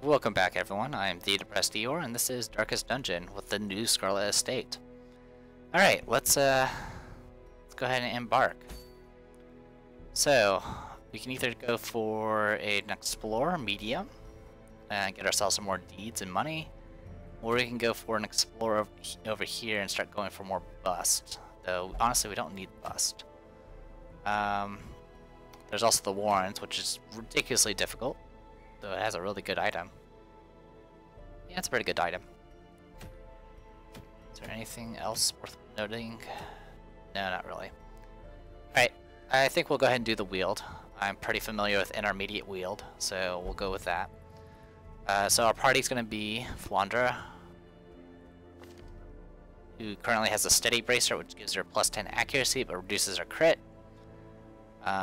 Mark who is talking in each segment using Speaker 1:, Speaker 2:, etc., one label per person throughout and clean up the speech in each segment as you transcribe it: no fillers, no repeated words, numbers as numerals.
Speaker 1: Welcome back, everyone. I am the Depressed Eeyore, and this is Darkest Dungeon with the new Scarlet Estate. Alright, let's go ahead and embark. So, we can either go for an Explorer medium, and get ourselves some more deeds and money, or we can go for an Explorer over here and start going for more Bust. Though, honestly, we don't need Bust. There's also the Warrens, which is ridiculously difficult, though it has a really good item. Yeah, it's a pretty good item. Is there anything else worth noting? No, not really. Alright, I think we'll go ahead and do the wield. I'm pretty familiar with intermediate wield, so we'll go with that. So our party's going to be Flandra, who currently has a steady bracer, which gives her plus 10 accuracy, but reduces her crit.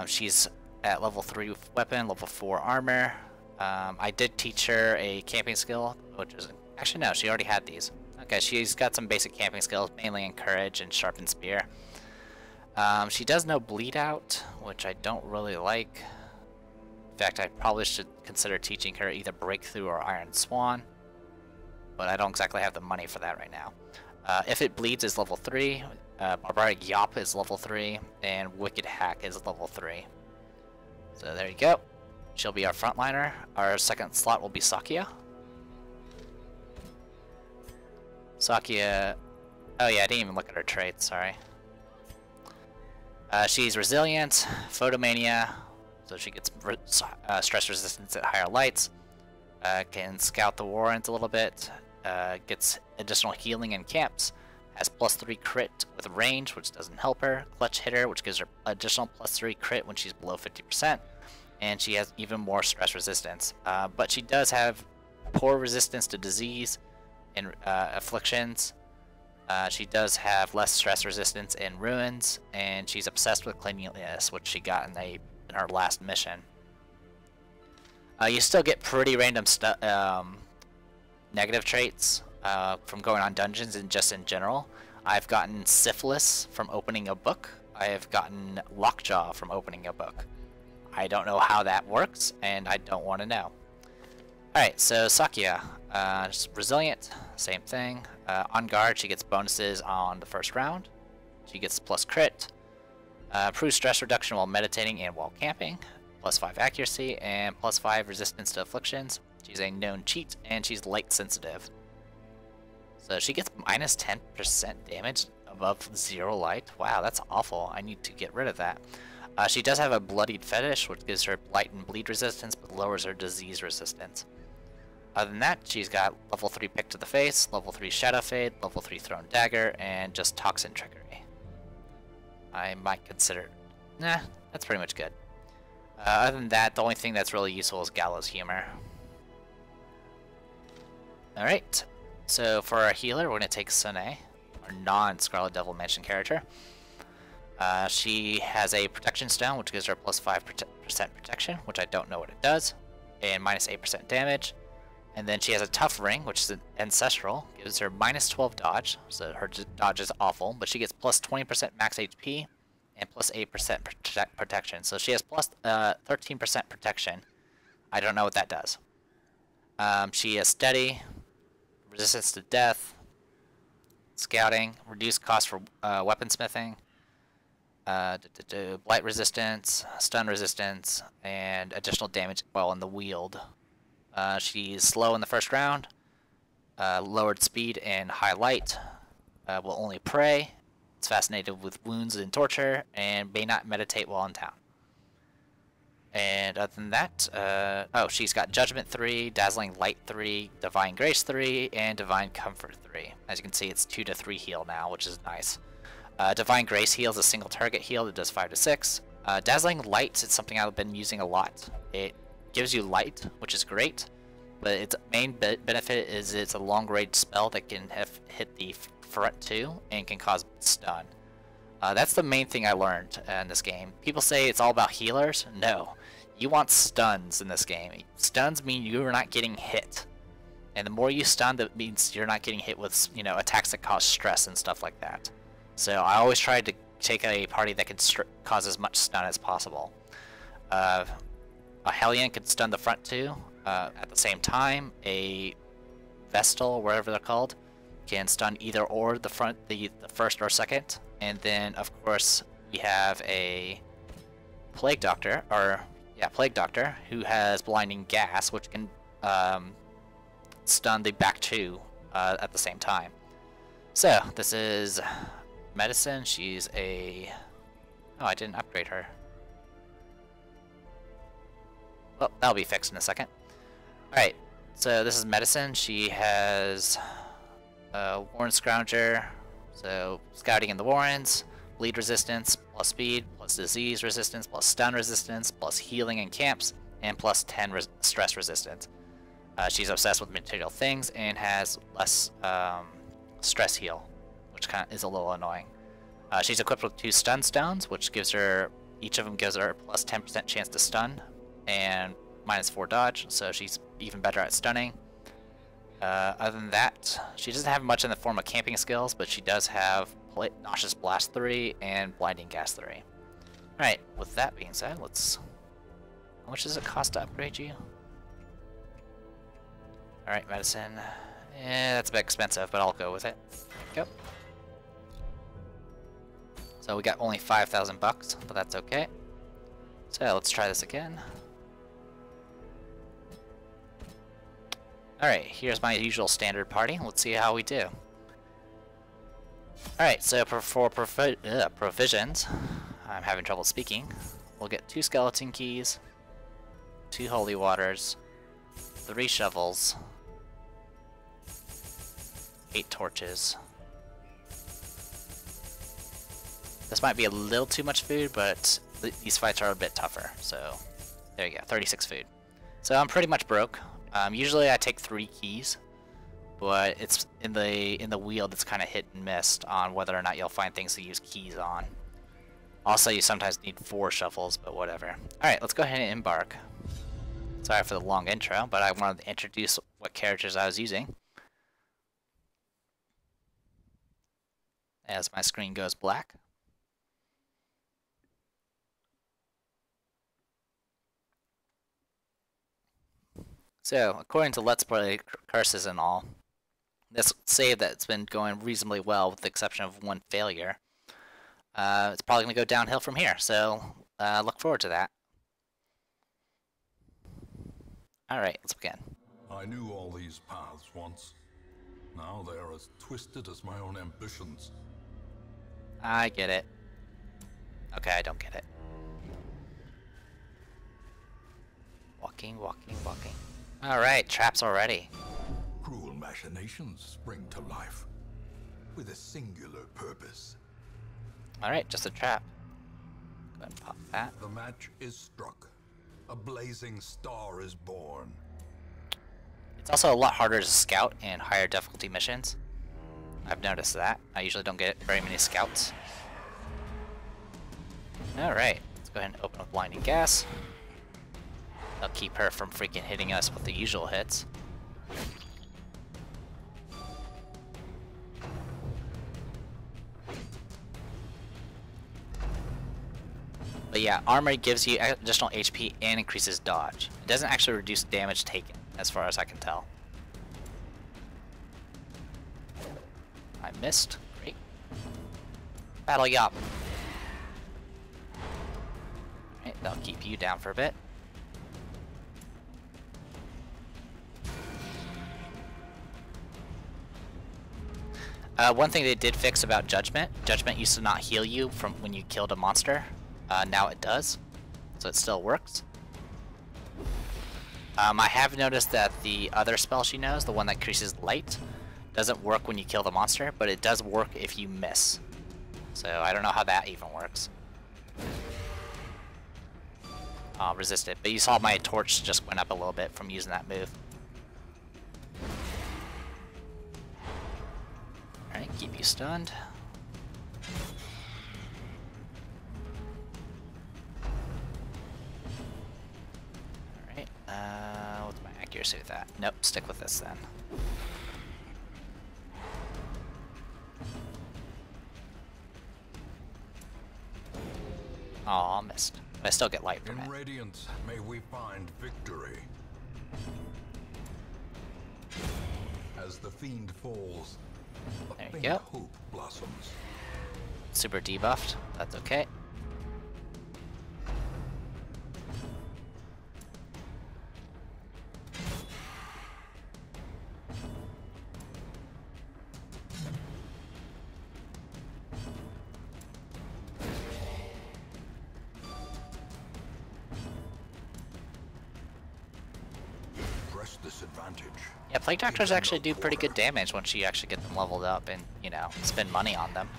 Speaker 1: She's at level 3 weapon, level 4 armor. I did teach her a camping skill, which is... Actually, no, she already had these. Okay, she's got some basic camping skills, mainly in Courage and Sharpened Spear. She does know Bleed Out, which I don't really like. In fact, I probably should consider teaching her either Breakthrough or Iron Swan, but I don't exactly have the money for that right now. If it bleeds is level 3, Barbaric Yop is level 3, and Wicked Hack is level 3. So there you go. She'll be our frontliner. Our second slot will be Sakia. Sakia... Oh yeah, I didn't even look at her traits, sorry. She's Resilient, Photomania, so she gets stress resistance at higher lights. Can scout the Warrens a little bit. Gets additional healing in camps. Has plus 3 crit with range, which doesn't help her. Clutch Hitter, which gives her additional plus 3 crit when she's below 50%. And she has even more stress resistance. But she does have poor resistance to disease and afflictions. She does have less stress resistance in ruins, and she's obsessed with cleanliness, which she got in her last mission. You still get pretty random negative traits from going on dungeons and just in general. I've gotten Syphilis from opening a book. I have gotten Lockjaw from opening a book. I don't know how that works, and I don't want to know. Alright, so Sakia. Resilient, same thing. On guard, she gets bonuses on the first round. She gets plus crit. Improves stress reduction while meditating and while camping. Plus 5 accuracy and plus 5 resistance to afflictions. She's a known cheat, and she's light sensitive. So she gets minus 10% damage above 0 light. Wow, that's awful. I need to get rid of that. She does have a bloodied fetish, which gives her light and bleed resistance, but lowers her disease resistance. Other than that, she's got level 3 Pick to the Face, level 3 Shadow Fade, level 3 Thrown Dagger, and just Toxin Trickery. I might consider... Nah, that's pretty much good. Other than that, the only thing that's really useful is Gallows Humor. Alright, so for our healer, we're going to take Sune, our non-Scarlet Devil Mansion character. She has a Protection Stone, which gives her plus 5% protection, which I don't know what it does, and minus 8% damage. And then she has a Tough Ring, which is an Ancestral, gives her minus 12 dodge, so her dodge is awful, but she gets plus 20% max HP and plus 8% protection. So she has plus 13% protection. I don't know what that does. She is Steady, Resistance to Death, Scouting, Reduced cost for weaponsmithing, Blight Resistance, Stun Resistance, and additional damage while in the wield. She's slow in the first round, lowered speed and high light, will only pray, it's fascinated with wounds and torture, and may not meditate while in town. And other than that, oh, she's got Judgment 3, Dazzling Light 3, Divine Grace 3, and Divine Comfort 3. As you can see, it's 2 to 3 heal now, which is nice. Divine Grace heals a single target heal that does 5 to 6. Dazzling Light is something I've been using a lot. It gives you light, which is great, but its main benefit is it's a long-range spell that can hit the front 2 and can cause stun. That's the main thing I learned in this game. People say it's all about healers. No, you want stuns in this game. Stuns mean you're not getting hit, and the more you stun, that means you're not getting hit with, you know, attacks that cause stress and stuff like that. So I always try to take a party that can cause as much stun as possible. A Hellion can stun the front 2. at the same time. A Vestal, whatever they're called, can stun either or the first or second. And then, of course, we have a Plague Doctor, who has Blinding Gas, which can stun the back two at the same time. So, this is Medicine. She's a... Oh, I didn't upgrade her. Well, that'll be fixed in a second. Alright, so this is Medicine. She has Warren Scrounger, so scouting in the Warrens, bleed resistance, plus speed, plus disease resistance, plus stun resistance, plus healing in camps, and plus 10 stress resistance. She's obsessed with material things and has less stress heal, which kind of is a little annoying. She's equipped with 2 stun stones, which gives her, each of them gives her plus 10% chance to stun, and minus 4 dodge, so she's even better at stunning. Other than that, she doesn't have much in the form of camping skills, but she does have Nauseous Blast 3 and Blinding Gas 3. Alright, with that being said, let's... How much does it cost to upgrade you? Alright, Medicine. That's a bit expensive, but I'll go with it. Yep. So we got only 5,000 bucks, but that's okay. So let's try this again. Alright, here's my usual standard party. Let's see how we do. Alright, so for provisions, I'm having trouble speaking. We'll get 2 skeleton keys, 2 holy waters, 3 shovels, 8 torches. This might be a little too much food, but these fights are a bit tougher. So there you go, 36 food. So I'm pretty much broke. Usually I take 3 keys, but it's in the wheel that's kind of hit and missed on whether or not you'll find things to use keys on. Also, you sometimes need 4 shuffles, but whatever. Alright, let's go ahead and embark. Sorry for the long intro, but I wanted to introduce what characters I was using. As my screen goes black. So, according to Let's Play Curses and all, this save that's been going reasonably well with the exception of 1 failure. It's probably going to go downhill from here, so look forward to that. Alright, let's begin.
Speaker 2: I knew all these paths once. Now they are as twisted as my own ambitions.
Speaker 1: I get it. Okay, I don't get it. Walking, walking, walking. Alright, traps already.
Speaker 2: Cruel machinations spring to life with a singular purpose.
Speaker 1: Alright, just a trap. Go ahead and pop that.
Speaker 2: The match is struck. A blazing star is born.
Speaker 1: It's also a lot harder to scout in higher difficulty missions. I've noticed that. I usually don't get very many scouts. Alright, let's go ahead and open up Blinding Gas. That'll keep her from freaking hitting us with the usual hits. But yeah, armor gives you additional HP and increases dodge. It doesn't actually reduce damage taken, as far as I can tell. I missed. Great. Battle Yop. Alright, that'll keep you down for a bit. One thing they did fix about Judgment used to not heal you from when you killed a monster. Now it does, so it still works. I have noticed that the other spell she knows, the one that increases light, doesn't work when you kill the monster, but it does work if you miss. So I don't know how that even works. Resist it, but you saw my torch just went up a little bit from using that move. Alright, keep you stunned. Alright, what's my accuracy with that? Nope, stick with this then. Aw, missed. But I still get light from it.
Speaker 2: In Radiant, may we find victory. As the fiend falls, a
Speaker 1: There you
Speaker 2: faint
Speaker 1: go.
Speaker 2: hope blossoms.
Speaker 1: Super debuffed. That's okay.
Speaker 2: Press this advantage.
Speaker 1: Yeah, Plague Doctors actually do pretty good damage once you actually get them leveled up and, you know, spend money on them.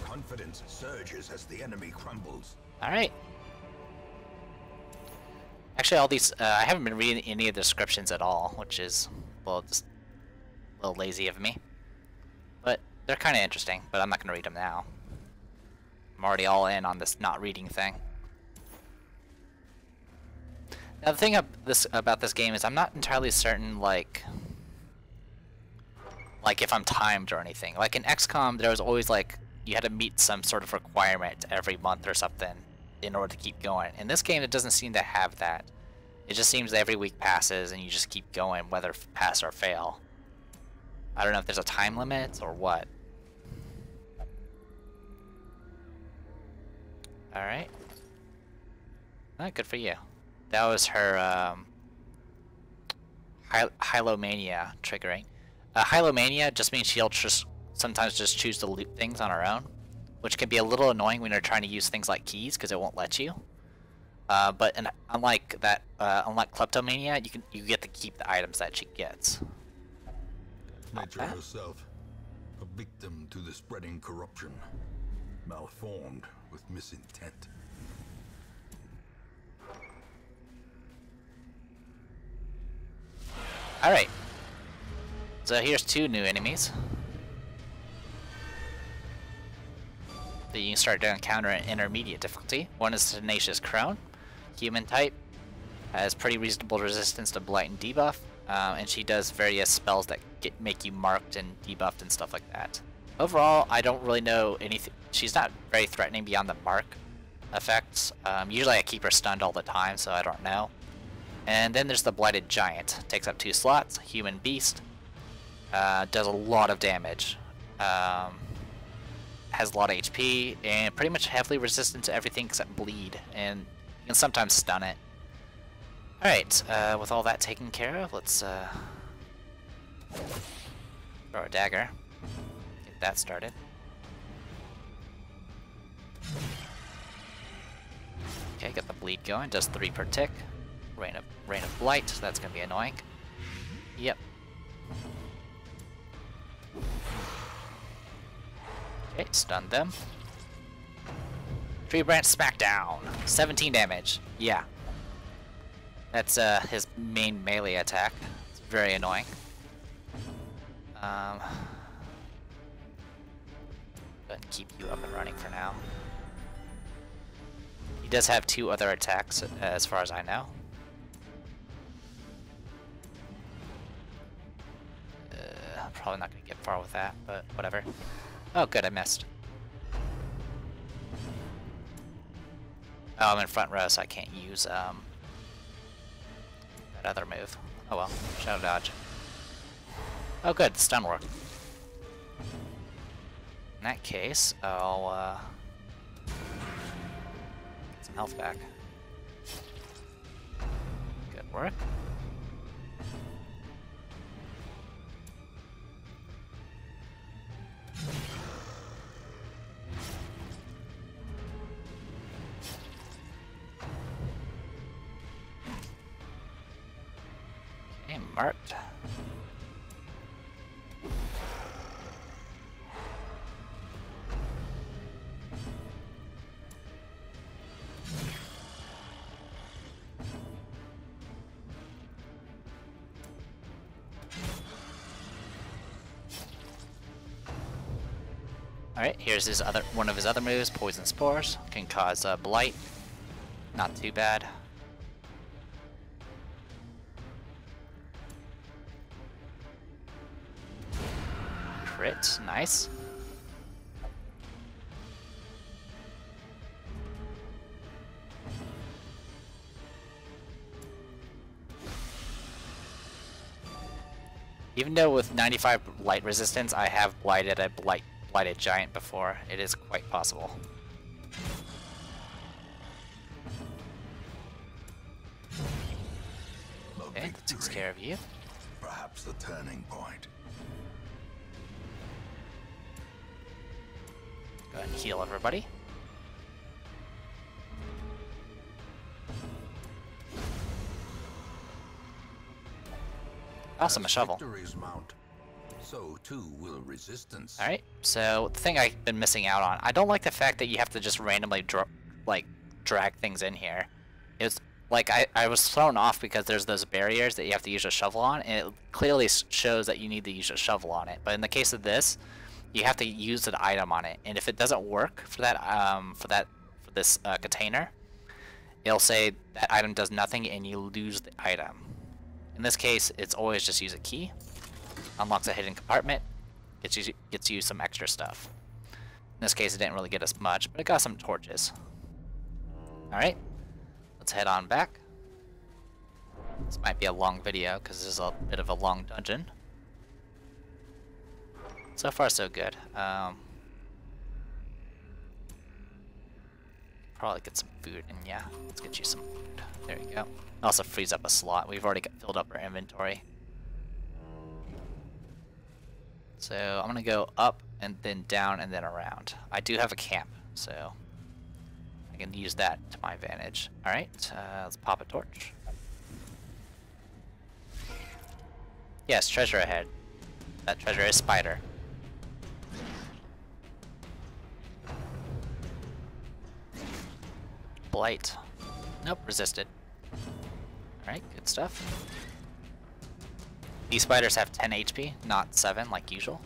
Speaker 2: Confidence surges as the enemy crumbles.
Speaker 1: Alright. Actually, all these, I haven't been reading any of the descriptions at all, which is, well, just a little lazy of me. But they're kind of interesting, but I'm not going to read them now. I'm already all in on this not reading thing. Now, the thing about this game is I'm not entirely certain, like if I'm timed or anything. Like in XCOM, there was always, like, you had to meet some sort of requirement every month or something in order to keep going. In this game, it doesn't seem to have that. It just seems that every week passes and you just keep going, whether pass or fail. I don't know if there's a time limit or what. Alright. Good for you. That was her Hylomania triggering. Hylomania just means she'll just sometimes just choose to loot things on her own, which can be a little annoying when you're trying to use things like keys because it won't let you. But unlike Kleptomania, you get to keep the items that she gets.
Speaker 2: Nature herself, a victim to the spreading corruption, malformed with misintent.
Speaker 1: Alright. So here's two new enemies that you can start to encounter at intermediate difficulty. One is Tenacious Crone, human type, has pretty reasonable resistance to blight and debuff, and she does various spells that make you marked and debuffed and stuff like that. Overall, I don't really know anything. She's not very threatening beyond the mark effects. Usually I keep her stunned all the time, so I don't know. And then there's the Blighted Giant. Takes up 2 slots, human beast. Does a lot of damage. Has a lot of HP, and pretty much heavily resistant to everything except bleed, and you can sometimes stun it. Alright, with all that taken care of, let's throw a dagger. Get that started. Okay, got the bleed going, does 3 per tick. Rain of Blight, that's gonna be annoying. Yep. Okay, stun them. Tree Branch Smackdown, 17 damage. Yeah. That's his main melee attack. It's very annoying. Go ahead and keep you up and running for now. He does have 2 other attacks, as far as I know. Probably not going to get far with that, but whatever. Oh, good, I missed. Oh, I'm in front row, so I can't use that other move. Oh well, Shadow Dodge. Oh good, stun worked. In that case, I'll get some health back. Good work. Okay, marked. Alright, here's his one of his other moves, Poison Spores. Can cause blight. Not too bad. Crit, nice. Even though with 95 light resistance, I have blighted a blighted giant before. It is quite possible. Okay, that takes care of you.
Speaker 2: Perhaps the turning point.
Speaker 1: Go ahead and heal everybody. Awesome, a shovel.
Speaker 2: Victories mount, so too will resistance.
Speaker 1: Alright, so the thing I've been missing out on, I don't like the fact that you have to just randomly drag things in here. It's like I was thrown off because there's those barriers that you have to use a shovel on, and it clearly shows that you need to use a shovel on it. But in the case of this, you have to use an item on it, and if it doesn't work for this container, it'll say that item does nothing and you lose the item. In this case, it's always just use a key, unlocks a hidden compartment, gets you some extra stuff. In this case, it didn't really get us much, but it got some torches. Alright, let's head on back. This might be a long video, because this is a bit of a long dungeon. So far, so good. Probably get some food, and yeah, let's get you some food. There you go. Also frees up a slot. We've already filled up our inventory. So I'm gonna go up and then down and then around. I do have a camp, so I can use that to my advantage. Alright, let's pop a torch. Yes, treasure ahead. That treasure is spider. Blight. Nope, resisted. Alright, good stuff. These spiders have 10 HP, not 7 like usual.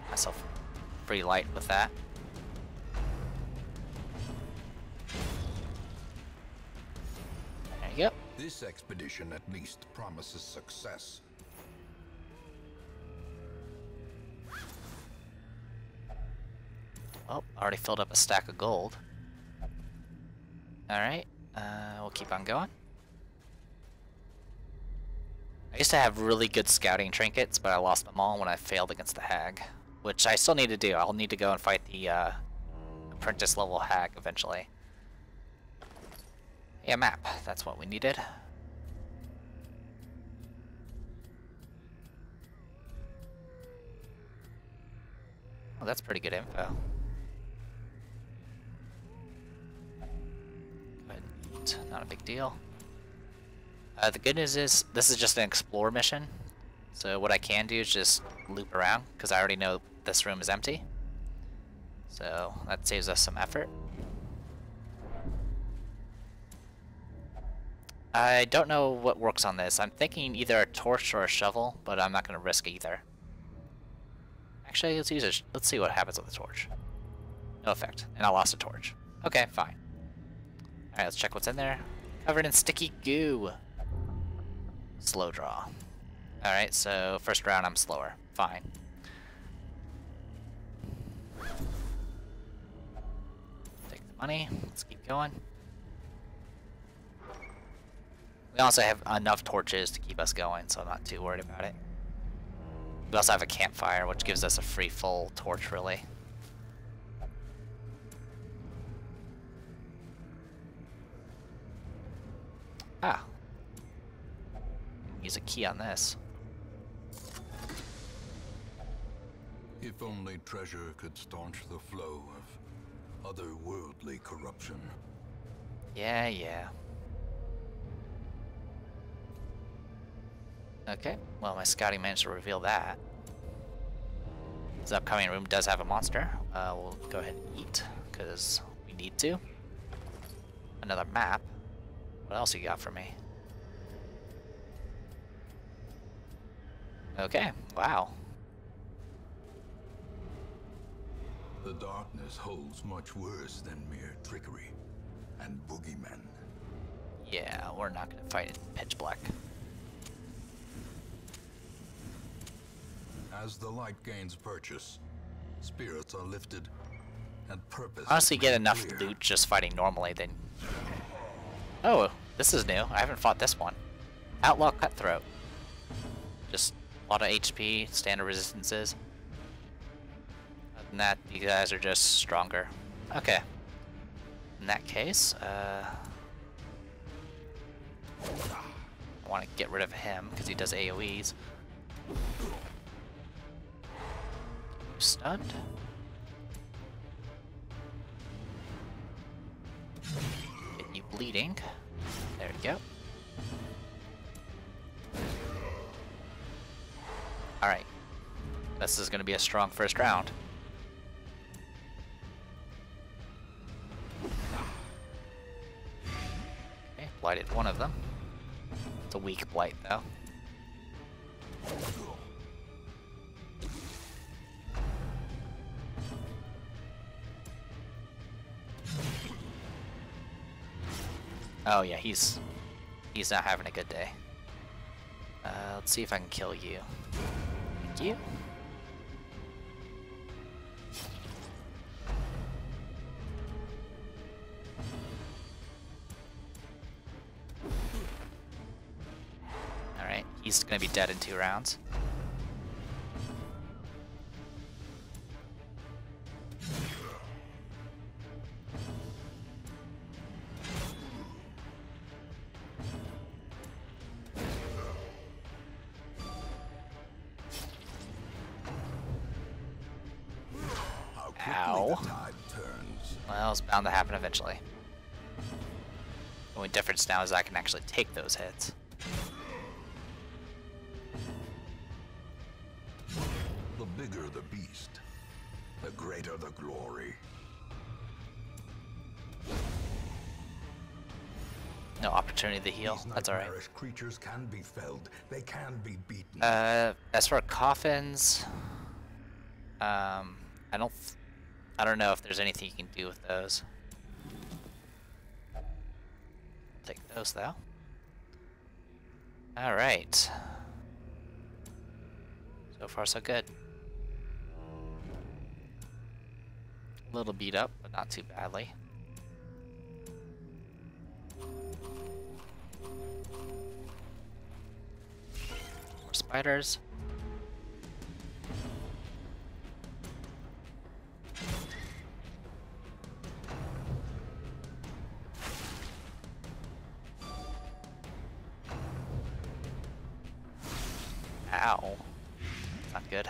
Speaker 1: Myself free light with that. There you go.
Speaker 2: This expedition at least promises success.
Speaker 1: Oh, already filled up a stack of gold. Alright, we'll keep on going. I used to have really good scouting trinkets, but I lost them all when I failed against the hag. Which I still need to do. I'll need to go and fight the apprentice level hag eventually. Yeah, map. That's what we needed. Oh, that's pretty good info. Go ahead and eat. Not a big deal. The good news is this is just an explore mission. So what I can do is just loop around because I already know this room is empty. So that saves us some effort. I don't know what works on this. I'm thinking either a torch or a shovel, but I'm not going to risk either. Actually, let's use it. Let's see what happens with the torch. No effect, and I lost a torch. Okay, fine. All right, let's check what's in there. Covered in sticky goo. Slow draw. All right, so first round I'm slower. Fine. Take the money. Let's keep going. We also have enough torches to keep us going, so I'm not too worried about it. We also have a campfire, which gives us a free full torch, really. Ah. Use a key on this.
Speaker 2: If only treasure could staunch the flow of otherworldly corruption.
Speaker 1: Yeah, yeah. Okay, well, my scouting managed to reveal that. This upcoming room does have a monster. We'll go ahead and eat, because we need to. Another map. What else you got for me? Okay, wow.
Speaker 2: The darkness holds much worse than mere trickery and boogeymen.
Speaker 1: Yeah, we're not gonna fight in pitch black.
Speaker 2: As the light gains purchase, spirits are lifted, and purpose.
Speaker 1: Honestly, get
Speaker 2: made
Speaker 1: enough
Speaker 2: clear.
Speaker 1: loot just fighting normally, then. Oh, this is new. I haven't fought this one. Outlaw Cutthroat. Just a lot of HP, standard resistances. Other than that, you guys are just stronger. Okay. In that case, I want to get rid of him because he does AoEs. Stunned. Get you bleeding. There we go. Alright. This is going to be a strong first round. Okay, blighted one of them. It's a weak blight though. Oh yeah, he's not having a good day. Let's see if I can kill you. Thank you. Alright, he's gonna be dead in 2 rounds. Ow.
Speaker 2: The tide turns.
Speaker 1: Well, it's bound to happen eventually. The only difference now is I can actually take those hits.
Speaker 2: The bigger the beast, the greater the glory.
Speaker 1: No opportunity to heal.
Speaker 2: These
Speaker 1: That's alright.
Speaker 2: nightmarish creatures can be felled. They can be beaten.
Speaker 1: As for coffins, I don't know if there's anything you can do with those. Take those though. All right. So far so good. A little beat up, but not too badly. More spiders. Ow. Not good.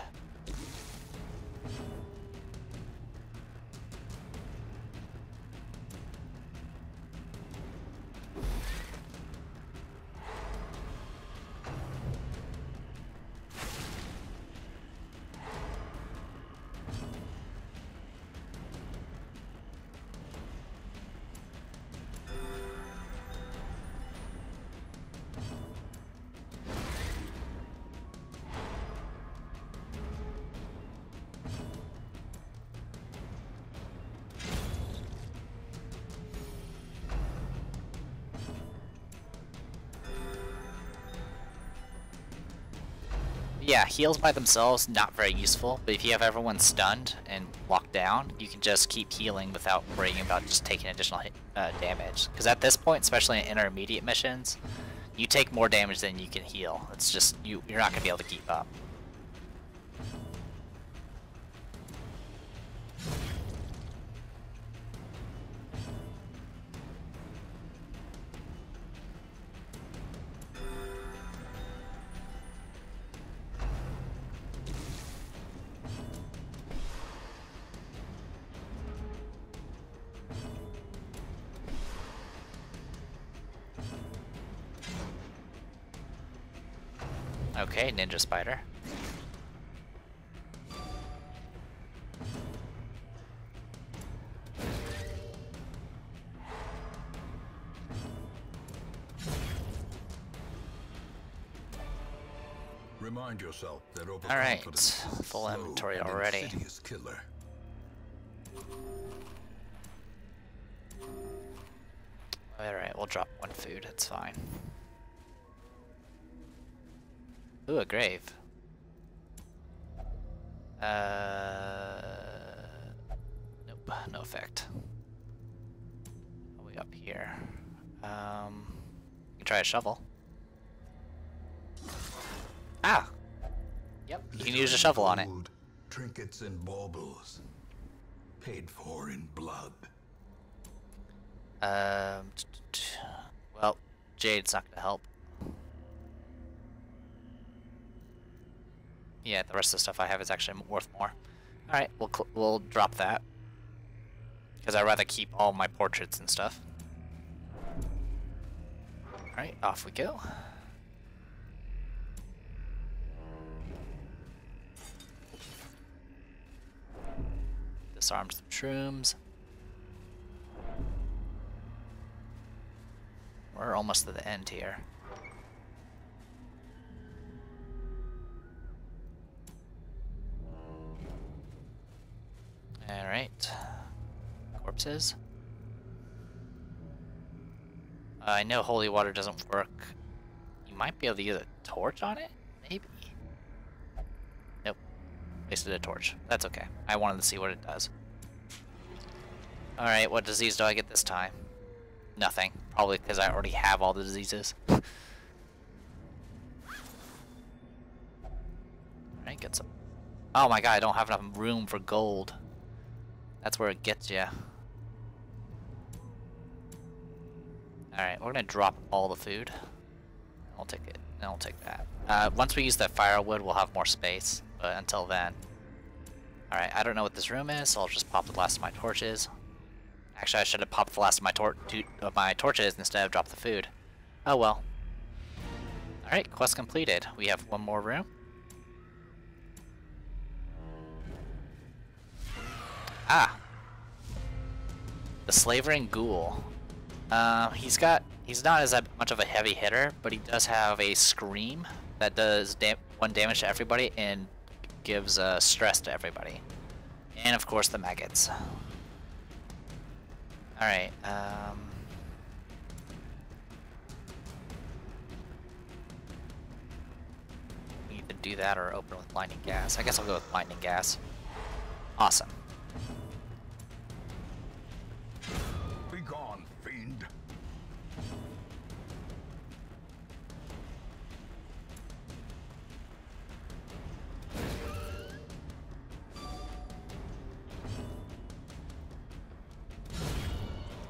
Speaker 1: Yeah, heals by themselves, not very useful, but if you have everyone stunned and locked down, you can just keep healing without worrying about just taking additional damage. Because at this point, especially in intermediate missions, you take more damage than you can heal. It's just, you're not going to be able to keep up. Okay, Ninja Spider.
Speaker 2: Remind yourself that
Speaker 1: Alright,
Speaker 2: overconfidence is a
Speaker 1: full
Speaker 2: slow
Speaker 1: inventory
Speaker 2: and
Speaker 1: already.
Speaker 2: insidious killer.
Speaker 1: Alright, we'll drop 1 food, it's fine. Ooh, a grave. Nope, no effect. All the way up here. You can try a shovel. Ah! Yep, you can use a shovel on it.
Speaker 2: Gold, trinkets and baubles, paid for in blood.
Speaker 1: Well, Jade's not gonna help. Yeah, the rest of the stuff I have is actually worth more. Alright, we'll drop that. Because I'd rather keep all my portraits and stuff. Alright, off we go. Disarm some shrooms. We're almost to the end here. Alright. Corpses. I know holy water doesn't work. You might be able to use a torch on it? Maybe? Nope. Wasted a torch. That's okay. I wanted to see what it does. Alright, what disease do I get this time? Nothing. Probably because I already have all the diseases. Alright, get some. Oh my god, I don't have enough room for gold. That's where it gets you. Alright, we're gonna drop all the food. I'll take it. I'll take that. Once we use that firewood, we'll have more space. But until then. Alright, I don't know what this room is, so I'll just pop the last of my torches. Actually, I should have popped the last of my torches instead of dropped the food. Oh well. Alright, quest completed. We have one more room. Ah! The Slavering Ghoul. He's not as much of a heavy hitter, but he does have a scream that does 1 damage to everybody and gives stress to everybody. And of course the maggots. Alright, we either do that or open with blinding gas. I guess I'll go with blinding gas. Awesome.
Speaker 2: Be gone, fiend.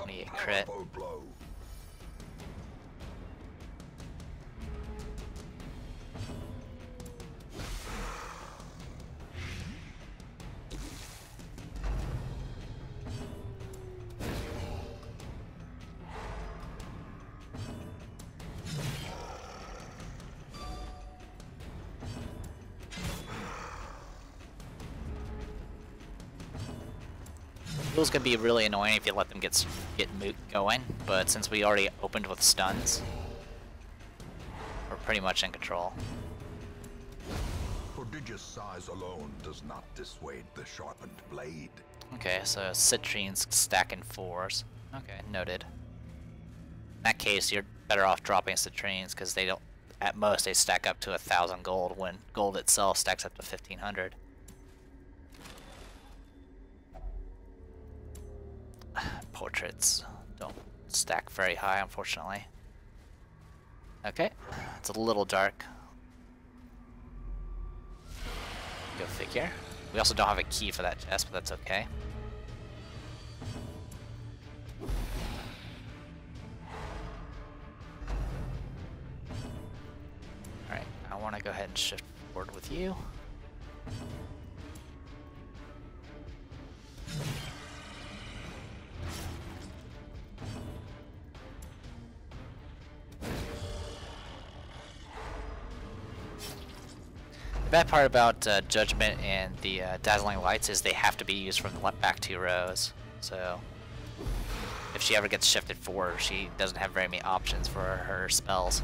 Speaker 1: Only a crit.
Speaker 2: Powerful blow.
Speaker 1: Ghouls can be really annoying if you let them get going, but since we already opened with stuns, we're pretty much in control.
Speaker 2: Prodigious size alone does not dissuade the sharpened blade.
Speaker 1: Okay, so citrines stack in 4s. Okay, noted. In that case, you're better off dropping citrines because they don't. At most, they stack up to 1,000 gold, when gold itself stacks up to 1,500. Portraits don't stack very high, unfortunately. Okay, it's a little dark. Go figure. We also don't have a key for that chest, but that's okay. Alright, I want to go ahead and shift forward with you. The bad part about Judgment and the Dazzling Lights is they have to be used from the back 2 rows. So if she ever gets shifted forward, she doesn't have very many options for her spells.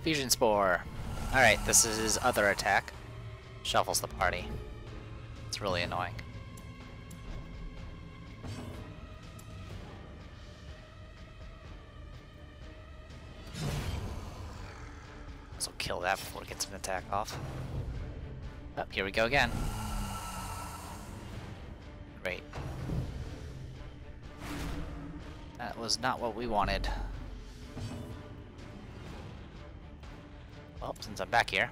Speaker 1: Fusion Spore. Alright, this is his other attack. Shuffles the party. It's really annoying. So kill that before it gets an attack off. Oh, here we go again. Great. That was not what we wanted. Well, since I'm back here.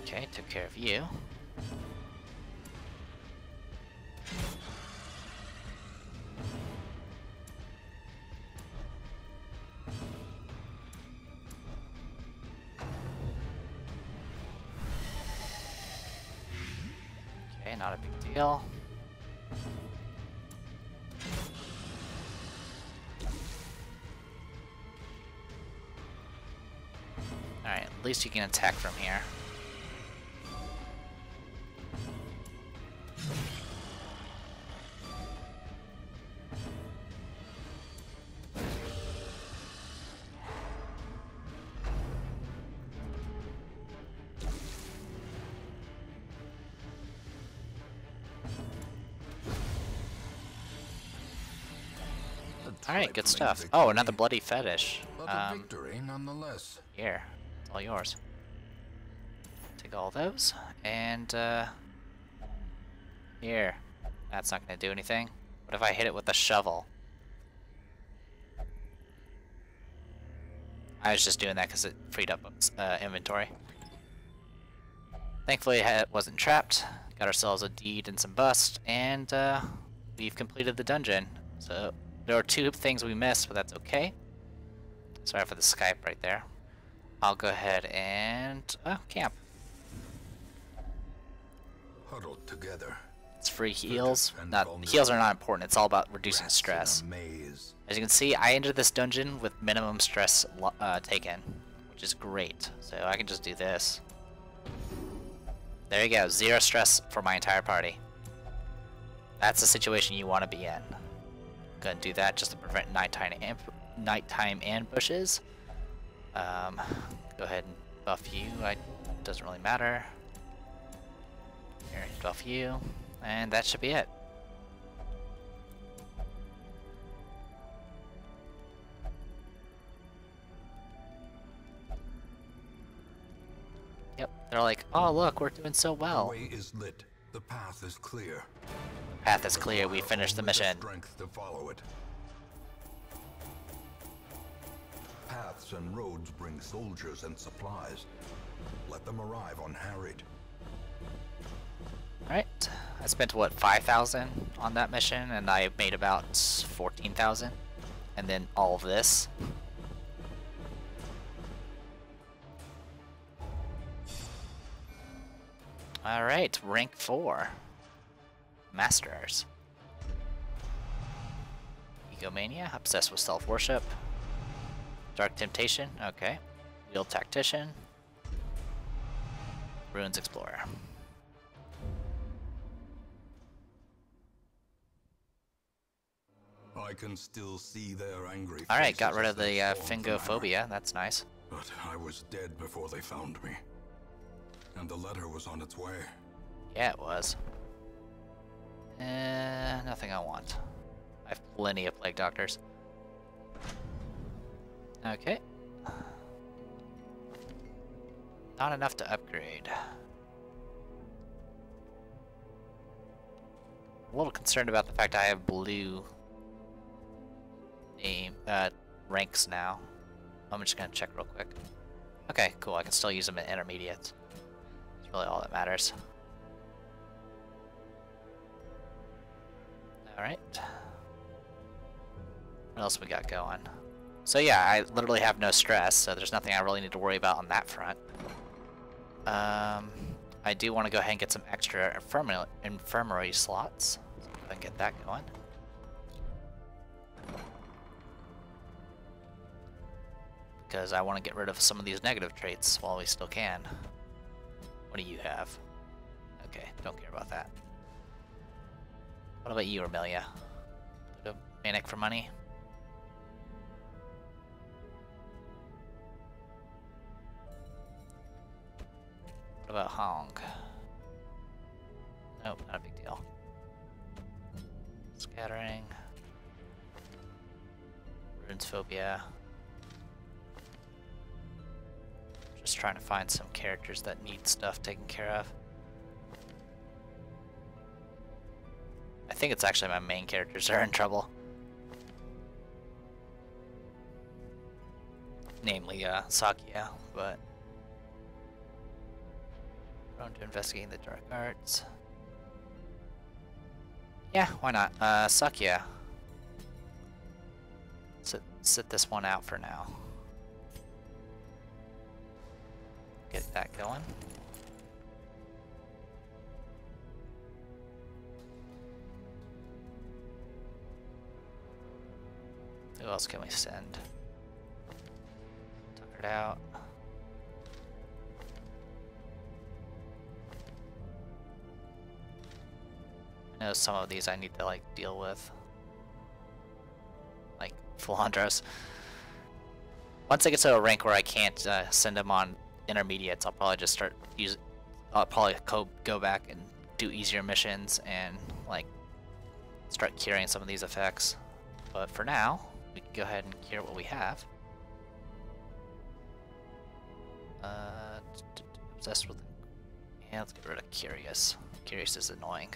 Speaker 1: Okay, took care of you. Okay, not a big deal. Alright, at least you can attack from here. Alright, good stuff. Oh, another bloody fetish.
Speaker 2: Victory nonetheless.
Speaker 1: Here, it's all yours. Take all those, and here. That's not gonna do anything. What if I hit it with a shovel? I was just doing that because it freed up inventory. Thankfully, it wasn't trapped. Got ourselves a deed and some bust, and we've completed the dungeon. So there are 2 things we missed, but that's okay. Sorry for the Skype right there. I'll go ahead and camp.
Speaker 2: Huddled together.
Speaker 1: It's free heals. Heals are not important. It's all about reducing stress. As you can see, I entered this dungeon with minimum stress taken, which is great. So I can just do this. There you go. 0 stress for my entire party. That's the situation you want to be in. Gonna do that just to prevent nighttime ambushes. Go ahead and buff you. Doesn't really matter. Here, buff you, and that should be it. Yep, they're like, oh look, we're doing so well.
Speaker 2: The way is lit. The path is clear.
Speaker 1: Path is clear. We finished the mission.
Speaker 2: Strength to follow it. Paths and roads bring soldiers and supplies. Let them arrive unharried.
Speaker 1: Alright, I spent what, 5,000 on that mission, and I made about 14,000. And then all of this. Alright, rank 4. Masters. Egomania, obsessed with self-worship. Dark Temptation, okay. Wheeled Tactician. Ruins Explorer.
Speaker 2: I can still see their angry faces.
Speaker 1: Alright, got rid of the Fingophobia, that's nice.
Speaker 2: But I was dead before they found me. And the letter was on its way.
Speaker 1: Yeah, it was. Nothing I want. I have plenty of Plague Doctors. Okay. Not enough to upgrade. A little concerned about the fact I have blue name ranks now. I'm just gonna check real quick. Okay, cool. I can still use them in intermediates. That's really all that matters. Alright. What else we got going? So yeah, I literally have no stress, so there's nothing I really need to worry about on that front. I do want to go ahead and get some extra infirmary slots. So go ahead and get that going. Because I want to get rid of some of these negative traits while we still can. What do you have? Okay, don't care about that. What about you, Amelia? Put a Manic for money? What about Hong? Nope, not a big deal. Scattering. Runes Phobia. Just trying to find some characters that need stuff taken care of. I think it's actually my main characters that are in trouble. Namely, Sakia, but... prone to investigating the dark arts. Yeah, why not? Sakia. Sit this one out for now. Get that going. Who else can we send? Tuckered out. I know some of these I need to like deal with. Like Philandros. Once I get to a rank where I can't send them on intermediates, I'll probably just start I'll probably go back and do easier missions and like start curing some of these effects. But for now, we can go ahead and cure what we have. Obsessed with. Yeah, let's get rid of Curious. Curious is annoying.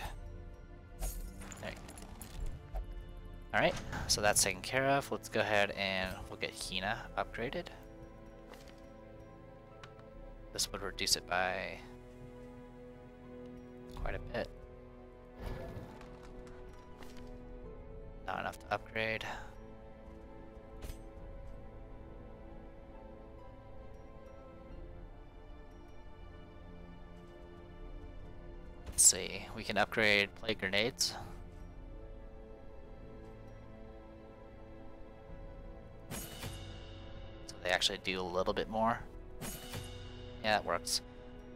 Speaker 1: There you go. Alright, so that's taken care of. Let's go ahead and we'll get Hina upgraded. This would reduce it by quite a bit. Not enough to upgrade. Let's see, we can upgrade plague grenades. So they actually do a little bit more. Yeah, that works.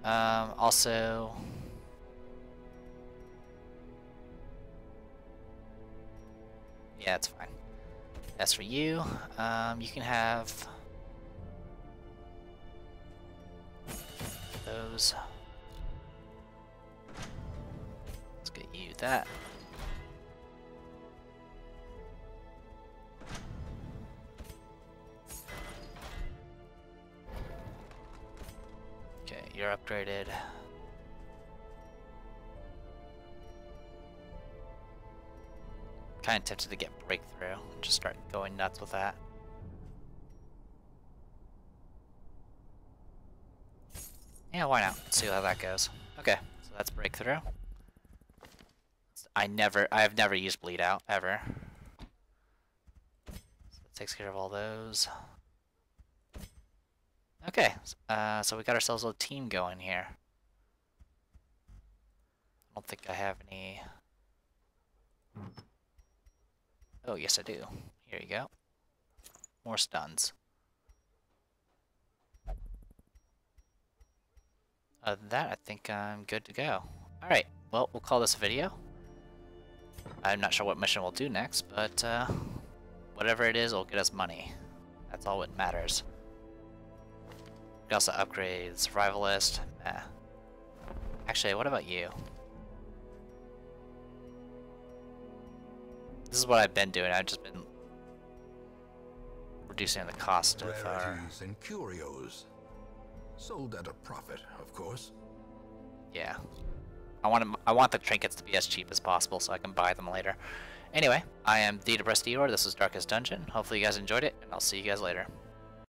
Speaker 1: Also... yeah, it's fine. As for you, you can have those. Let's get you that. Okay, you're upgraded. Kind of tempted to get Breakthrough and just start going nuts with that. Yeah, why not? Let's see how that goes. Okay, so that's Breakthrough. I've never used Bleed Out ever. So that takes care of all those. Okay, so we got ourselves a team going here. I don't think I have any. Oh, yes I do. Here you go. More stuns. Other than that, I think I'm good to go. Alright, well, we'll call this a video. I'm not sure what mission we'll do next, but whatever it is, it'll get us money. That's all that matters. We can also upgrade Survivalist. Actually, what about you? This is what I've been doing. I've just been reducing the cost of our...
Speaker 2: Rarities and curios. Sold at a profit, of course.
Speaker 1: Yeah. I want the trinkets to be as cheap as possible so I can buy them later. Anyway, I am The Depressed Eeyore. This was Darkest Dungeon. Hopefully you guys enjoyed it, and I'll see you guys later.